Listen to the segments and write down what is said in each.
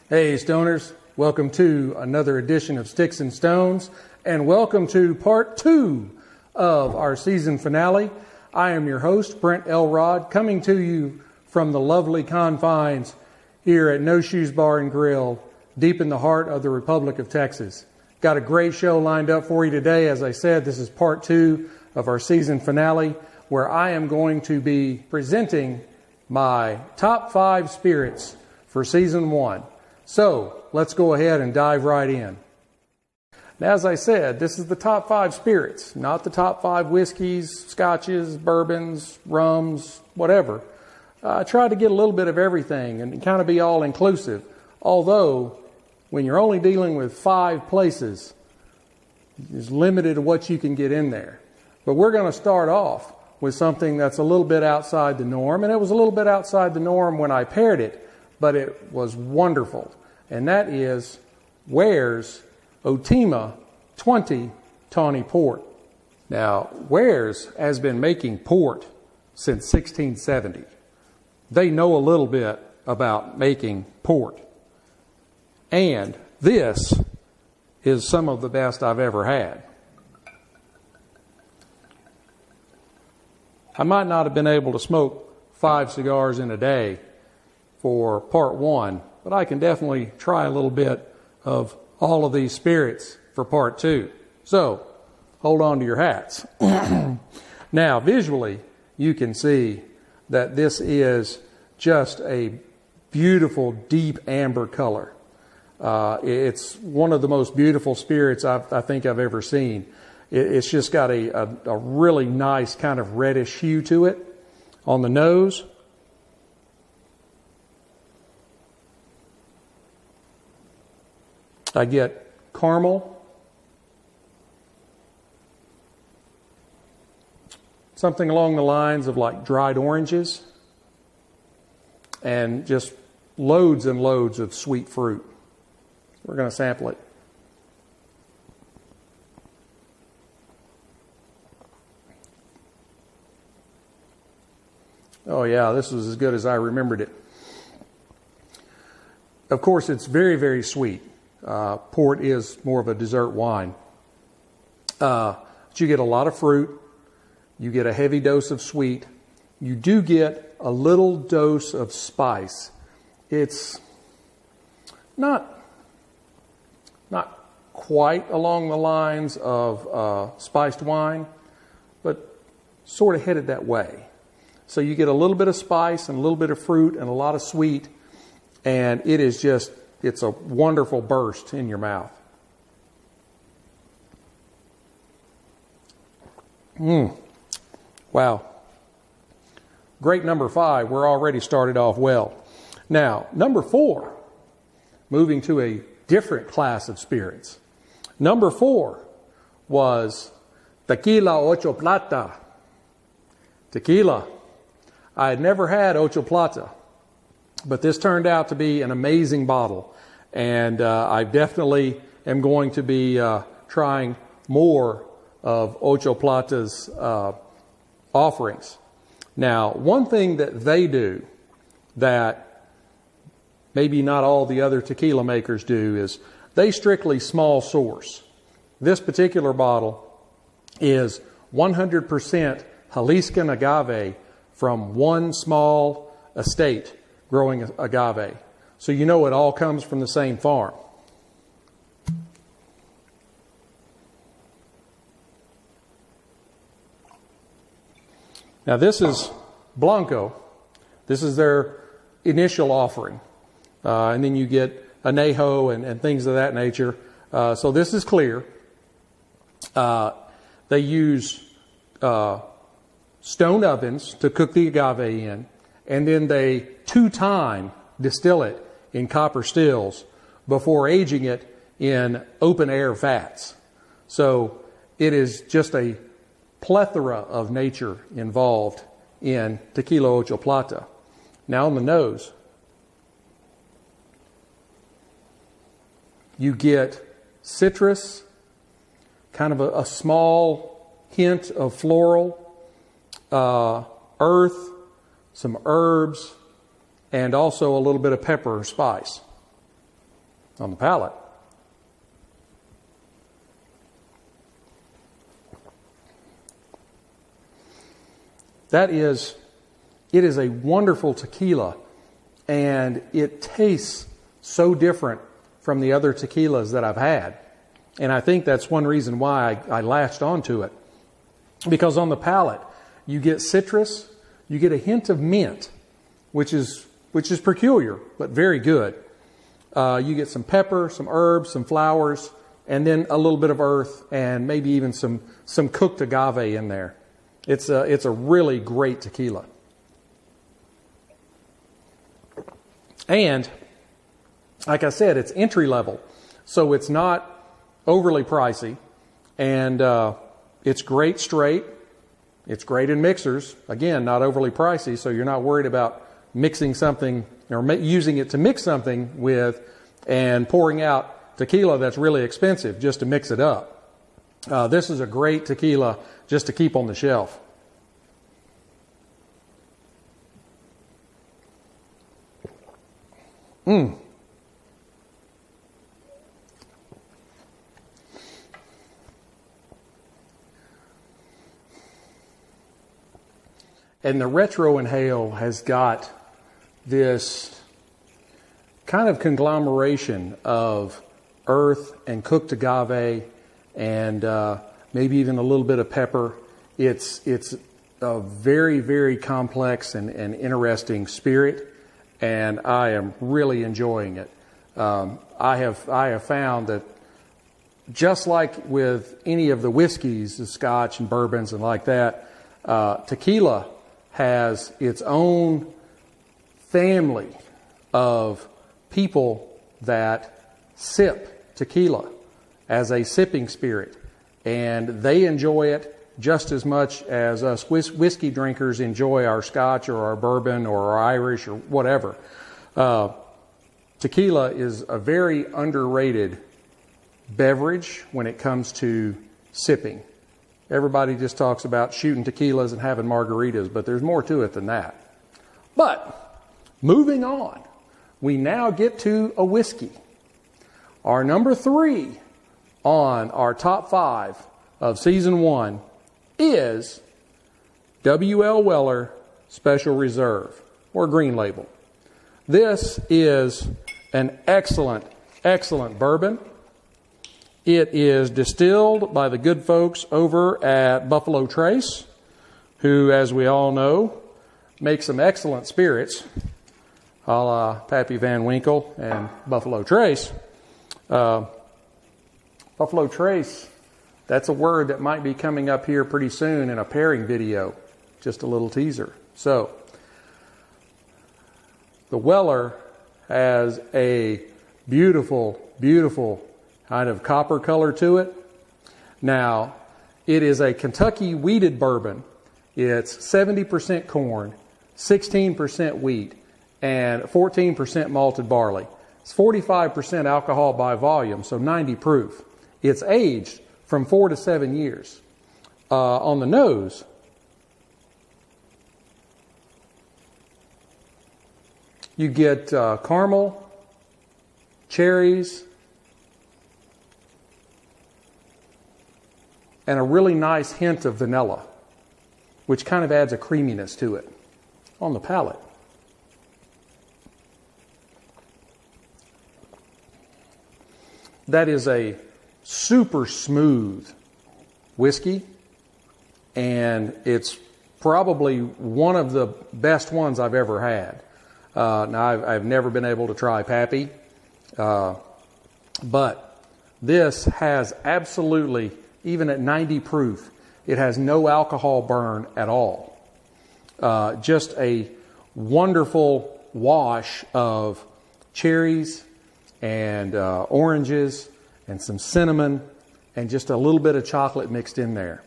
Hey Stoners, welcome to another edition of Sticks and Stones, and welcome to part 2 of our season finale. I am your host, Brent Elrod, coming to you from the lovely confines here at No Shoes Bar and Grill, deep in the heart of the Republic of Texas. Got a great show lined up for you today. As I said, this is part 2 of our season finale, where I am going to be presenting my top 5 spirits for season 1. So let's go ahead and dive right in. Now, as I said, this is the top 5 spirits, not the top 5 whiskeys, scotches, bourbons, rums, whatever. I try to get a little bit of everything and kind of be all inclusive. Although, when you're only dealing with 5 places, it's limited to what you can get in there. But we're going to start off with something that's a little bit outside the norm, and it was a little bit outside the norm when I paired it, but it was wonderful. And that is Ware's Otima 20 Tawny Port. Now, Ware's has been making port since 1670. They know a little bit about making port. And this is some of the best I've ever had. I might not have been able to smoke 5 cigars in a day for part 1, but I can definitely try a little bit of all of these spirits for part 2. So, hold on to your hats. Now, visually, you can see that this is just a beautiful, deep amber color. It's one of the most beautiful spirits I think I've ever seen. It's just got a really nice kind of reddish hue to it on the nose. I get caramel, something along the lines of like dried oranges, and just loads and loads of sweet fruit. We're going to sample it. Oh yeah, this was as good as I remembered it. Of course, it's very, very sweet. Port is more of a dessert wine. But you get a lot of fruit. You get a heavy dose of sweet. You do get a little dose of spice. It's not quite along the lines of spiced wine, but sort of headed that way. So you get a little bit of spice and a little bit of fruit and a lot of sweet, and it's a wonderful burst in your mouth. Wow. Great number 5. We're already started off well. Now, number 4, moving to a different class of spirits. Number 4 was Tequila Ocho Plata. Tequila. I had never had Ocho Plata, but this turned out to be an amazing bottle, and I definitely am going to be trying more of Ocho Plata's offerings. Now, one thing that they do that maybe not all the other tequila makers do is they strictly small source. This particular bottle is 100% Jaliscan agave from one small estate growing agave. So you know it all comes from the same farm. Now this is Blanco. This is their initial offering. And then you get añejo and things of that nature. So this is clear. They use stone ovens to cook the agave in, and then they 2-time distill it in copper stills before aging it in open air vats. So it is just a plethora of nature involved in Tequila Ocho Plata. Now on the nose, you get citrus, kind of a small hint of floral, earth, some herbs, and also a little bit of pepper or spice. on the palate. It is a wonderful tequila, and it tastes so different from the other tequilas that I've had. And I think that's one reason why I latched onto it. Because on the palate, you get citrus, you get a hint of mint, which is peculiar, but very good. You get some pepper, some herbs, some flowers, and then a little bit of earth, and maybe even some cooked agave in there. It's a really great tequila. And, like I said, it's entry level. So it's not overly pricey. And it's great straight. It's great in mixers. Again, not overly pricey, so you're not worried about mixing something or using it to mix something with and pouring out tequila that's really expensive just to mix it up. This is a great tequila just to keep on the shelf. And the Retro Inhale has got this kind of conglomeration of earth and cooked agave and maybe even a little bit of pepper. It's a very, very complex and interesting spirit, and I am really enjoying it. I have found that just like with any of the whiskeys, the scotch and bourbons and like that, tequila has its own family of people that sip tequila as a sipping spirit, and they enjoy it just as much as us whiskey drinkers enjoy our scotch or our bourbon or our Irish or whatever. Tequila is a very underrated beverage when it comes to sipping. Everybody just talks about shooting tequilas and having margaritas, but there's more to it than that. But moving on, we now get to a whiskey. Our number 3 on our top 5 of season 1 is W.L. Weller Special Reserve, or Green Label. This is an excellent, excellent bourbon. It is distilled by the good folks over at Buffalo Trace, who, as we all know, make some excellent spirits, a la Pappy Van Winkle and Buffalo Trace. Buffalo Trace, that's a word that might be coming up here pretty soon in a pairing video. Just a little teaser. So, the Weller has a beautiful, beautiful kind of copper color to it. Now, it is a Kentucky wheated bourbon. It's 70% corn, 16% wheat, and 14% malted barley. It's 45% alcohol by volume, so 90 proof. It's aged from 4 to 7 years. On the nose, you get caramel, cherries, and a really nice hint of vanilla, which kind of adds a creaminess to it. On the palate, that is a super smooth whiskey, and it's probably one of the best ones I've ever had. Now, I've never been able to try Pappy, but this has absolutely, even at 90 proof, it has no alcohol burn at all. Just a wonderful wash of cherries and oranges and some cinnamon and just a little bit of chocolate mixed in there.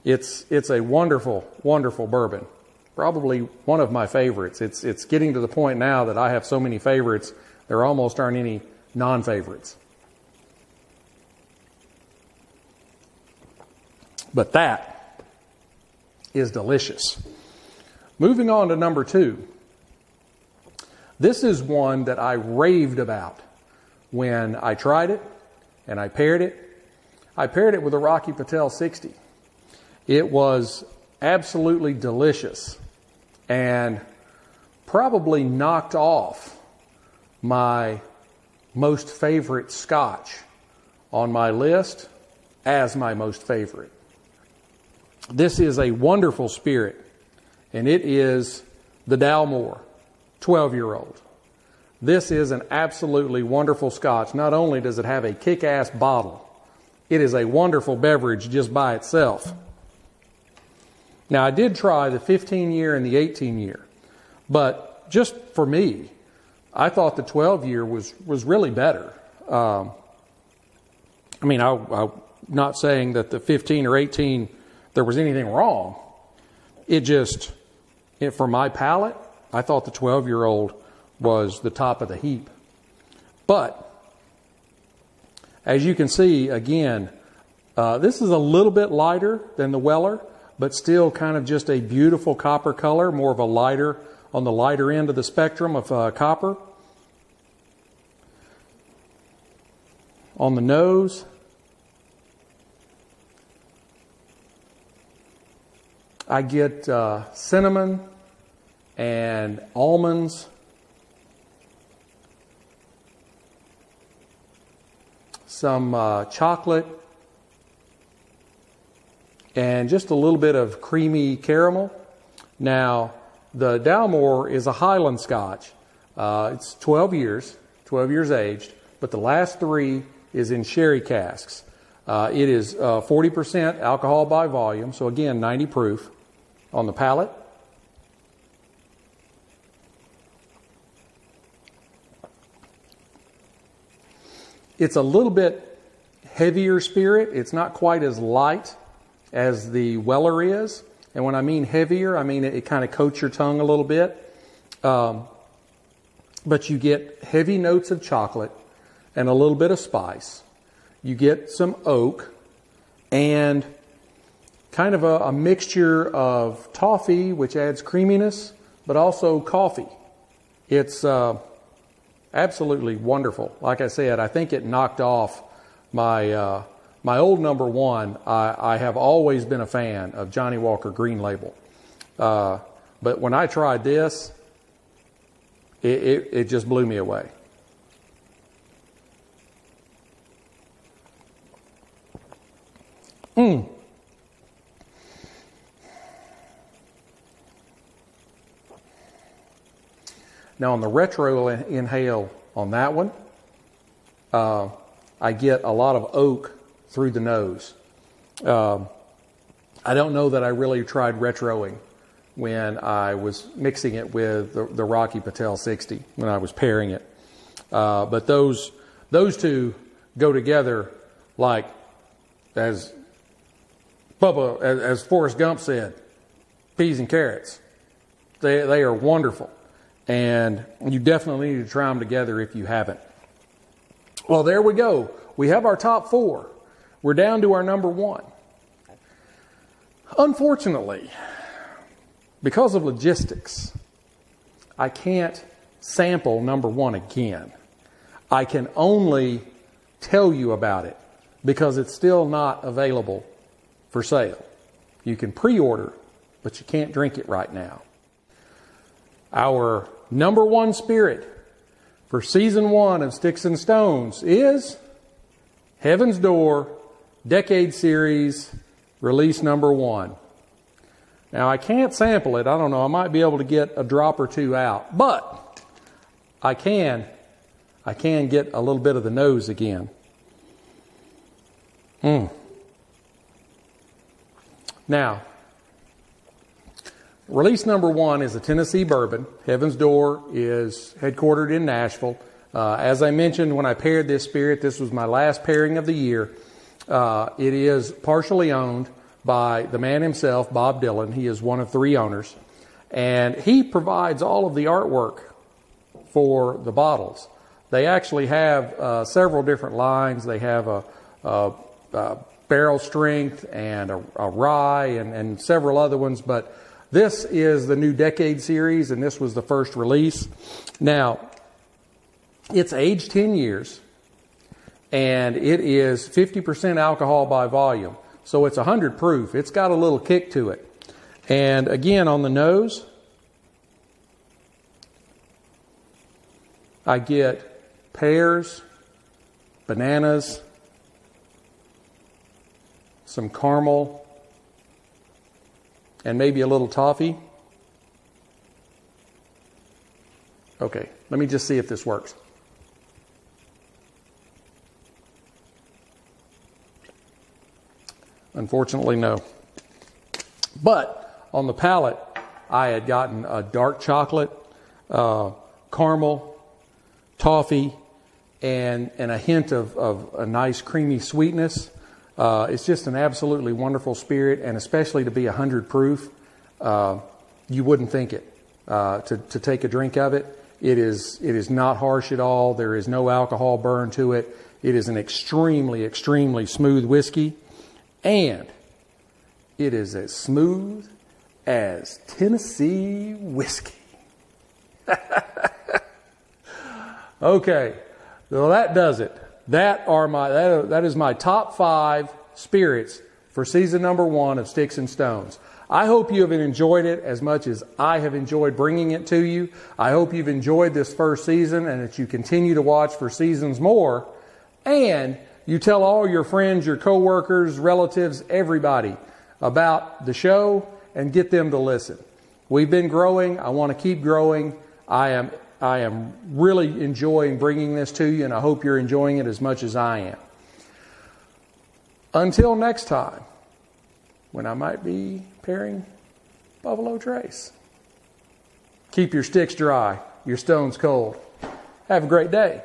It's a wonderful, wonderful bourbon. Probably one of my favorites. It's getting to the point now that I have so many favorites, there almost aren't any non-favorites. But that is delicious. Moving on to number 2. This is one that I raved about when I tried it and I paired it. I paired it with a Rocky Patel 60. It was absolutely delicious and probably knocked off my most favorite Scotch on my list as my most favorite. This is a wonderful spirit, and it is the Dalmore 12-year-old. This is an absolutely wonderful Scotch. Not only does it have a kick-ass bottle, it is a wonderful beverage just by itself. Now, I did try the 15-year and the 18-year, but just for me, I thought the 12-year was really better. I'm not saying that the 15 or 18, there was anything wrong. For my palate, I thought the 12-year-old was the top of the heap. But, as you can see, again, this is a little bit lighter than the Weller, but still kind of just a beautiful copper color, more of a lighter, on the lighter end of the spectrum of copper. On the nose, I get cinnamon and almonds, some chocolate, and just a little bit of creamy caramel. Now, the Dalmore is a Highland Scotch. It's 12 years aged, but the last 3 is in sherry casks. It is 40% alcohol by volume, so again, 90 proof on the palate. It's a little bit heavier spirit. It's not quite as light as the Weller is. And when I mean heavier, I mean it kind of coats your tongue a little bit. But you get heavy notes of chocolate and a little bit of spice. You get some oak and kind of a mixture of toffee, which adds creaminess, but also coffee. It's absolutely wonderful. Like I said, I think it knocked off my my old number one. I have always been a fan of Johnny Walker Green Label. But when I tried this, it just blew me away. Now on the retro inhale on that one, I get a lot of oak through the nose. I don't know that I really tried retroing when I was mixing it with the Rocky Patel 60 when I was pairing it. But those two go together like, as Forrest Gump said, peas and carrots. They are wonderful. And you definitely need to try them together if you haven't. Well, there we go. We have our top 4. We're down to our number 1. Unfortunately, because of logistics, I can't sample number 1 again. I can only tell you about it because it's still not available for sale. You can pre-order, but you can't drink it right now. Our number 1 spirit for season 1 of Sticks-n-Stones is Heaven's Door Decade Series release number 1. Now I can't sample it. I don't know. I might be able to get a drop or 2 out, but I can get a little bit of the nose again. Now, release number 1 is a Tennessee bourbon. Heaven's Door is headquartered in Nashville. As I mentioned when I paired this spirit, this was my last pairing of the year. It is partially owned by the man himself, Bob Dylan. He is one of 3 owners. And he provides all of the artwork for the bottles. They actually have several different lines. They have a barrel strength and a rye and several other ones. But this is the new Decade Series, and this was the first release. Now, it's aged 10 years. and it is 50% alcohol by volume. So it's 100 proof. It's got a little kick to it. And again, on the nose, I get pears, bananas, some caramel, and maybe a little toffee. Okay, let me just see if this works. Unfortunately, no. But on the palate, I had gotten a dark chocolate, caramel, toffee, and a hint of a nice creamy sweetness. It's just an absolutely wonderful spirit, and especially to be 100 proof, you wouldn't think it. To take a drink of it, it is not harsh at all. There is no alcohol burn to it. It is an extremely, extremely smooth whiskey, and it is as smooth as Tennessee whiskey. Okay, well that does it. That is my top 5 spirits for season number 1 of Sticks-n-Stones. I hope you have enjoyed it as much as I have enjoyed bringing it to you. I hope you've enjoyed this first season and that you continue to watch for seasons more. And you tell all your friends, your coworkers, relatives, everybody about the show and get them to listen. We've been growing. I want to keep growing. I am really enjoying bringing this to you, and I hope you're enjoying it as much as I am. Until next time, when I might be pairing Buffalo Trace. Keep your sticks dry, your stones cold. Have a great day.